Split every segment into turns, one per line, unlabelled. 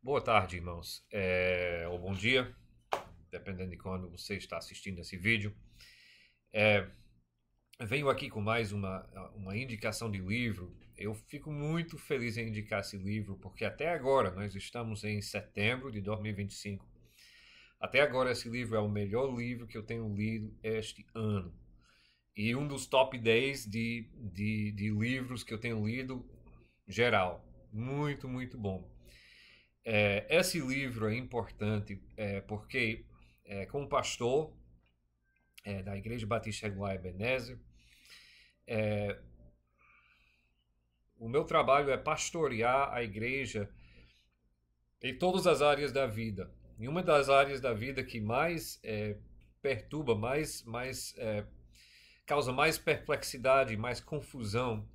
Boa tarde, irmãos. Ou bom dia, dependendo de quando você está assistindo esse vídeo. Venho aqui com mais uma indicação de livro. Eu fico muito feliz em indicar esse livro, porque até agora, nós estamos em setembro de 2025. Até agora, esse livro é o melhor livro que eu tenho lido este ano. E um dos top 10 de livros que eu tenho lido geral. Muito, muito bom. Esse livro é importante porque, como pastor da Igreja Batista Regular Ebenezer, o meu trabalho é pastorear a igreja em todas as áreas da vida. E uma das áreas da vida que mais perturba, causa mais perplexidade, mais confusão,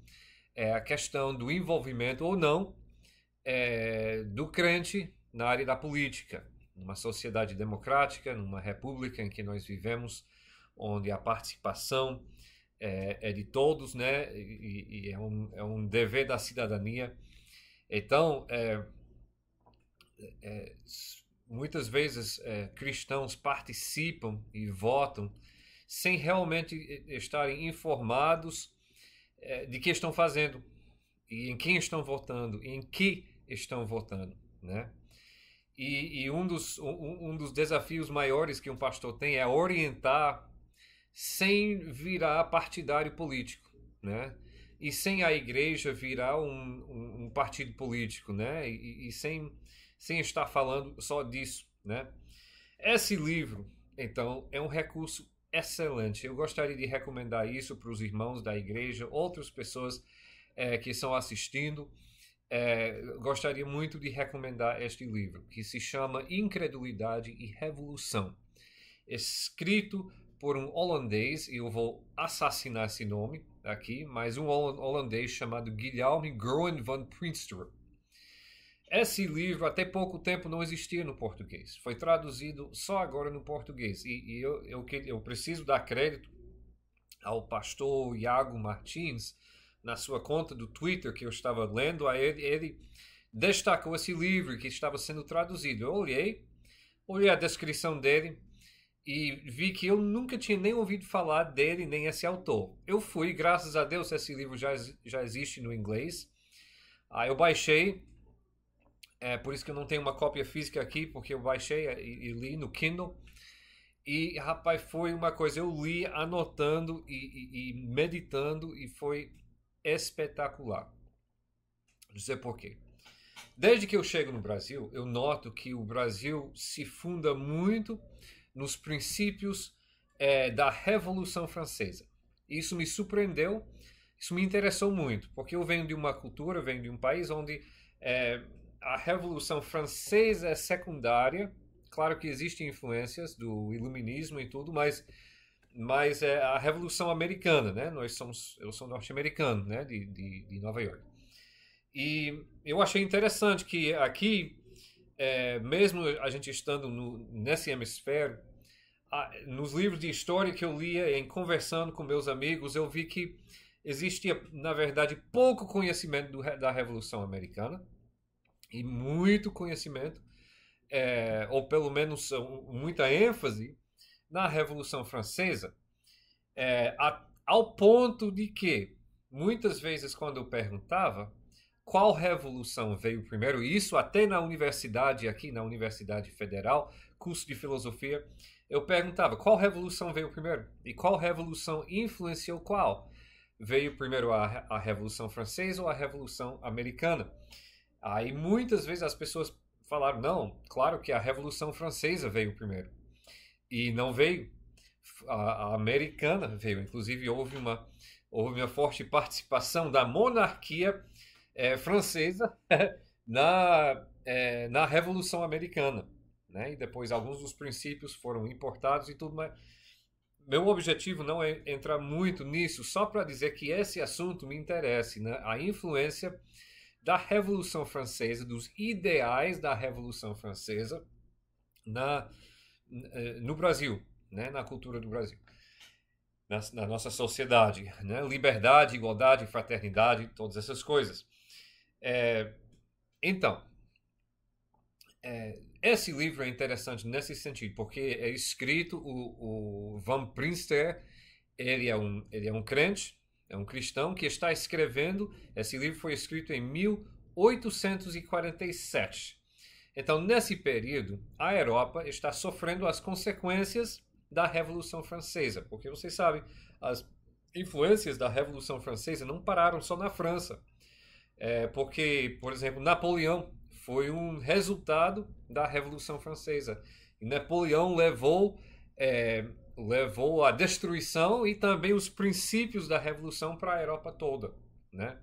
é a questão do envolvimento ou não do crente na área da política. Numa sociedade democrática, numa república em que nós vivemos, onde a participação é de todos, né? E é um dever da cidadania. Então, muitas vezes cristãos participam e votam sem realmente estarem informados de que estão fazendo e em quem estão votando, em que estão votando, né? E um dos desafios maiores que um pastor tem é orientar sem virar partidário político, né? E sem a igreja virar um partido político, né? E sem estar falando só disso, né? Esse livro, então, é um recurso excelente. Eu gostaria de recomendar isso para os irmãos da igreja, outras pessoas que estão assistindo. Gostaria muito de recomendar este livro, que se chama Incredulidade e Revolução, escrito por um holandês, e eu vou assassinar esse nome aqui, mas um holandês chamado Guilherme Groen van Prinsterer. Esse livro até pouco tempo não existia no português, foi traduzido só agora no português, e eu preciso dar crédito ao pastor Iago Martins, na sua conta do Twitter que eu estava lendo, ele destacou esse livro que estava sendo traduzido. Eu olhei a descrição dele e vi que eu nunca tinha nem ouvido falar dele, nem esse autor. Eu fui, graças a Deus, esse livro já existe no inglês. Aí eu baixei, por isso que eu não tenho uma cópia física aqui, porque eu baixei e li no Kindle. E, rapaz, foi uma coisa, eu li anotando e meditando e foi espetacular. Não sei por quê. Desde que eu chego no Brasil, eu noto que o Brasil se funda muito nos princípios da Revolução Francesa. Isso me surpreendeu, isso me interessou muito, porque eu venho de uma cultura, venho de um país onde a Revolução Francesa é secundária. Claro que existem influências do iluminismo e tudo, mas é a Revolução Americana, né? Eu sou norte-americano, né? De Nova York. E eu achei interessante que aqui, mesmo a gente estando nesse hemisfério, nos livros de história que eu lia, em conversando com meus amigos, eu vi que existia, na verdade, pouco conhecimento da Revolução Americana e muito conhecimento, ou pelo menos muita ênfase, na Revolução Francesa, ao ponto de que, muitas vezes, quando eu perguntava qual revolução veio primeiro, isso até na universidade, aqui na Universidade Federal, curso de filosofia, eu perguntava qual revolução veio primeiro e qual revolução influenciou qual. Veio primeiro a Revolução Francesa ou a Revolução Americana? Aí muitas vezes as pessoas falaram, não, claro que a Revolução Francesa veio primeiro. E não veio. A americana veio. Inclusive houve uma forte participação da monarquia francesa na Revolução Americana, né? E depois alguns dos princípios foram importados e tudo, mas meu objetivo não é entrar muito nisso, só para dizer que esse assunto me interessa, né? A influência da Revolução Francesa, dos ideais da Revolução Francesa no Brasil, né? Na cultura do Brasil, na nossa sociedade, né? Liberdade, igualdade, fraternidade, todas essas coisas. Então, Esse livro é interessante nesse sentido, porque é escrito, o Van Prinster, ele é um crente, é um cristão que está escrevendo, esse livro foi escrito em 1847. Então, nesse período, a Europa está sofrendo as consequências da Revolução Francesa, porque vocês sabem, as influências da Revolução Francesa não pararam só na França. Porque, por exemplo, Napoleão foi um resultado da Revolução Francesa. E Napoleão levou a destruição e também os princípios da Revolução para a Europa toda, né?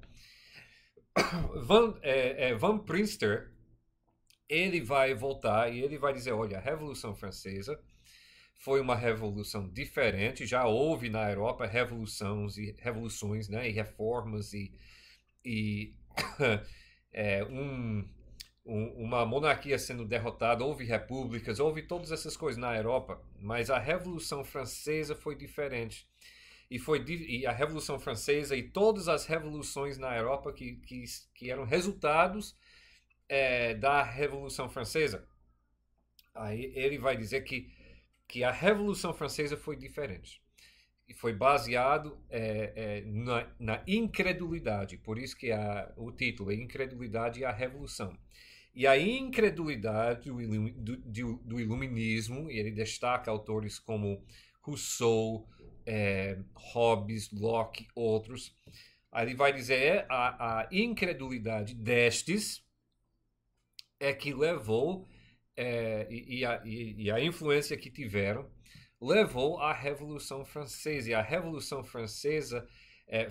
Van Prinster, ele vai voltar e ele vai dizer, olha, a Revolução Francesa foi uma revolução diferente, já houve na Europa revoluções, né, e reformas e uma monarquia sendo derrotada, houve repúblicas, houve todas essas coisas na Europa, mas a Revolução Francesa foi diferente. E a Revolução Francesa e todas as revoluções na Europa que eram resultados da Revolução Francesa. Aí ele vai dizer que a Revolução Francesa foi diferente. E foi baseado na incredulidade. Por isso que o título é Incredulidade e a Revolução. E a incredulidade do iluminismo, e ele destaca autores como Rousseau, Hobbes, Locke, outros. Aí ele vai dizer a incredulidade destes é que levou, e a influência que tiveram, levou à Revolução Francesa. E a Revolução Francesa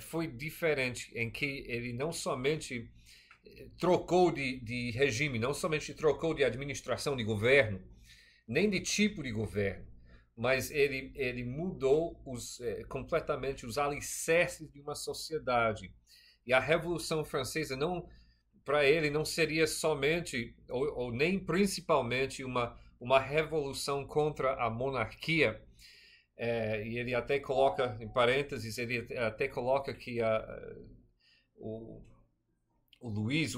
foi diferente, em que ele não somente trocou de regime, não somente trocou de administração de governo, nem de tipo de governo, mas ele mudou completamente os alicerces de uma sociedade. E a Revolução Francesa, para ele, não seria somente, ou nem principalmente, uma revolução contra a monarquia. E ele até coloca, em parênteses, ele até coloca que o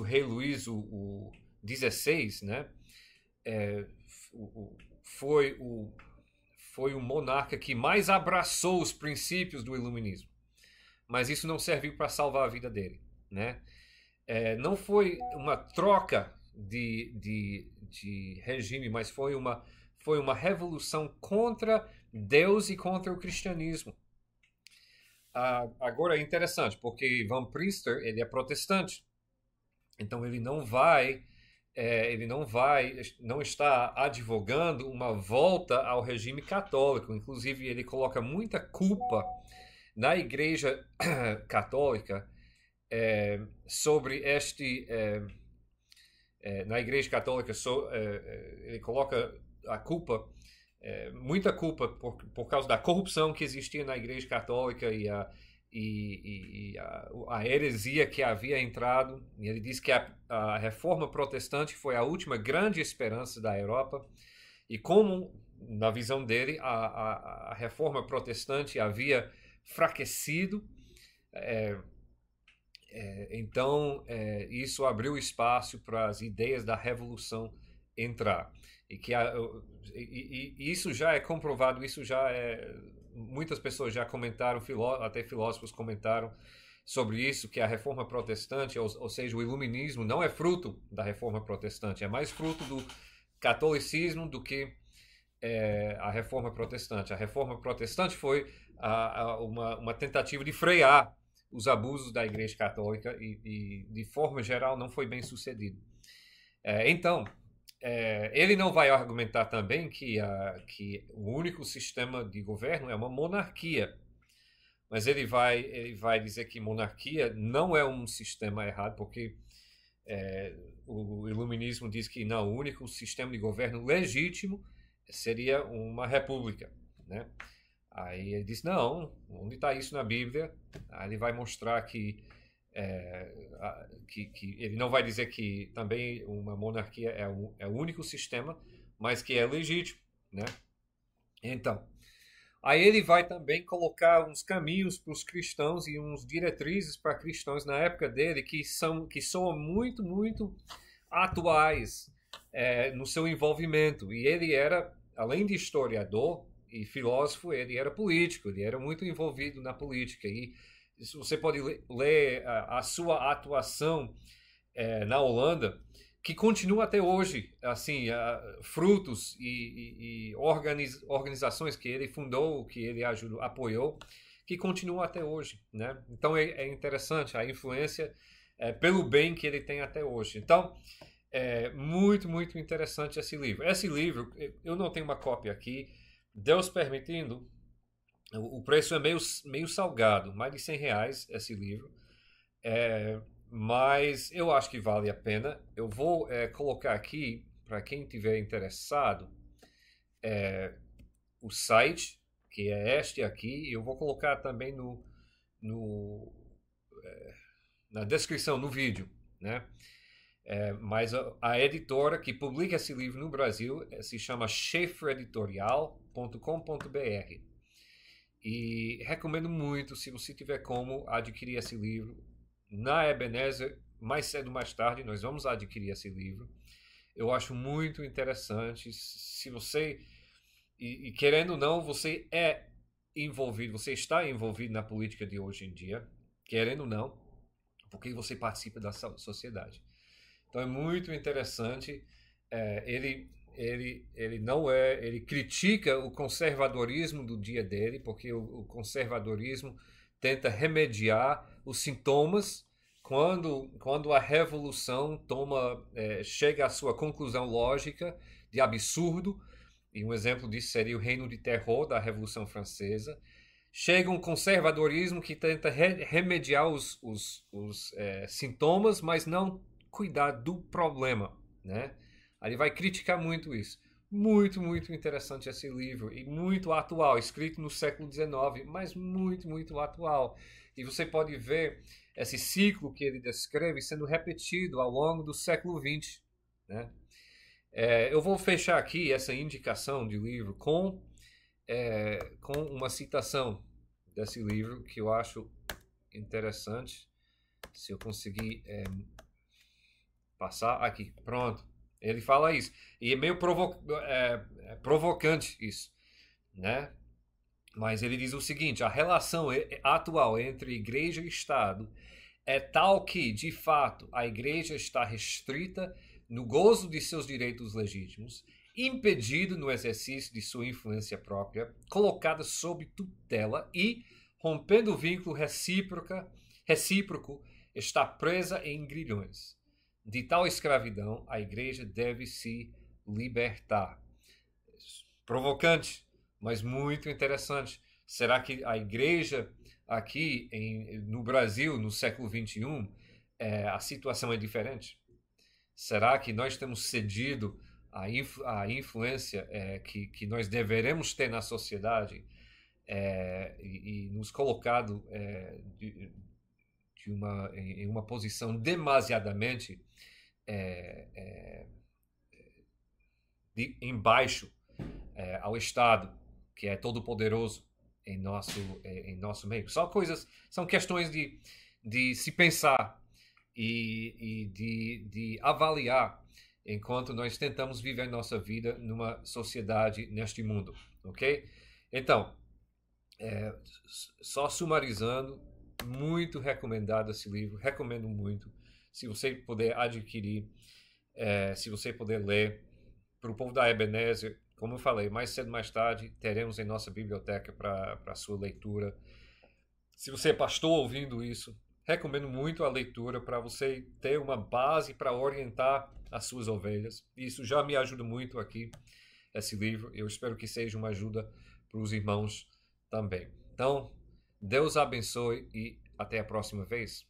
rei Luís o 16, né, foi o monarca que mais abraçou os princípios do iluminismo. Mas isso não serviu para salvar a vida dele, né? Não foi uma troca de regime, mas foi uma revolução contra Deus e contra o cristianismo. Agora é interessante, porque Van Prinster, ele é protestante. Então ele não está advogando uma volta ao regime católico. Inclusive ele coloca muita culpa na Igreja Católica sobre na Igreja Católica ele coloca a culpa, muita culpa por causa da corrupção que existia na Igreja Católica e a heresia que havia entrado. E ele diz que a Reforma Protestante foi a última grande esperança da Europa, e como, na visão dele, a Reforma Protestante havia fraquecido, então isso abriu espaço para as ideias da Revolução entrar. E isso já é comprovado, muitas pessoas já comentaram, até filósofos comentaram sobre isso, que a Reforma Protestante, ou seja, o Iluminismo, não é fruto da Reforma Protestante, é mais fruto do catolicismo do que a Reforma Protestante. A Reforma Protestante foi uma tentativa de frear os abusos da Igreja Católica e de forma geral, não foi bem sucedido. Então, ele não vai argumentar também que o único sistema de governo é uma monarquia, mas ele vai dizer que monarquia não é um sistema errado, porque o iluminismo diz que não, o único sistema de governo legítimo seria uma república, né? Aí ele diz, não, onde está isso na Bíblia? Aí ele vai mostrar que ele não vai dizer que também uma monarquia é o único sistema, mas que é legítimo, né? Então, aí ele vai também colocar uns caminhos para os cristãos e uns diretrizes para cristãos na época dele que soam muito, muito atuais no seu envolvimento. E ele era, além de historiador e filósofo, ele era político, ele era muito envolvido na política. E você pode ler a sua atuação na Holanda, que continua até hoje, assim, frutos e organizações que ele fundou, que ele apoiou, que continuam até hoje, né? Então é interessante a influência pelo bem que ele tem até hoje. Então, é muito, muito interessante esse livro. Esse livro, eu não tenho uma cópia aqui, Deus permitindo, o preço é meio salgado, mais de R$ 100 esse livro. Mas eu acho que vale a pena. Eu vou colocar aqui, para quem tiver interessado, o site, que é este aqui. Eu vou colocar também na descrição, no vídeo, né? Mas a editora que publica esse livro no Brasil se chama schaeffereditorial.com.br. E recomendo muito, se você tiver como, adquirir esse livro. Na Ebenezer, mais cedo ou mais tarde, nós vamos adquirir esse livro. Eu acho muito interessante. Se você, e querendo ou não, você é envolvido, você está envolvido na política de hoje em dia, querendo ou não, porque você participa da sociedade. Então é muito interessante. Ele não ele critica o conservadorismo do dia dele, porque o conservadorismo tenta remediar os sintomas quando a revolução chega à sua conclusão lógica de absurdo, e um exemplo disso seria o Reino de Terror da Revolução Francesa. Chega um conservadorismo que tenta remediar os sintomas, mas não cuidar do problema, né? Ele vai criticar muito isso. Muito, muito interessante esse livro e muito atual, escrito no século XIX, mas muito, muito atual. E você pode ver esse ciclo que ele descreve sendo repetido ao longo do século XX, né? Eu vou fechar aqui essa indicação de livro com uma citação desse livro que eu acho interessante. Se eu conseguir passar aqui, pronto. Ele fala isso. E é meio provocante isso, né? Mas ele diz o seguinte: a relação atual entre igreja e Estado é tal que, de fato, a igreja está restrita no gozo de seus direitos legítimos, impedido no exercício de sua influência própria, colocada sob tutela e, rompendo o vínculo recíproco, está presa em grilhões. De tal escravidão, a igreja deve se libertar. Provocante, mas muito interessante. Será que a igreja aqui no Brasil, no século XXI, a situação é diferente? Será que nós temos cedido à influência que nós deveremos ter na sociedade e nos colocado em uma posição demasiadamente embaixo ao Estado, que é todo poderoso em nosso meio? São questões de se pensar e de avaliar enquanto nós tentamos viver nossa vida numa sociedade neste mundo, ok? Então, só sumarizando, muito recomendado esse livro, recomendo muito. Se você puder adquirir, se você puder ler, para o povo da Ebenezer, como eu falei, mais cedo ou mais tarde, teremos em nossa biblioteca para a sua leitura. Se você é pastor ouvindo isso, recomendo muito a leitura para você ter uma base para orientar as suas ovelhas. Isso já me ajuda muito aqui, esse livro. Eu espero que seja uma ajuda para os irmãos também. Então, Deus abençoe e até a próxima vez.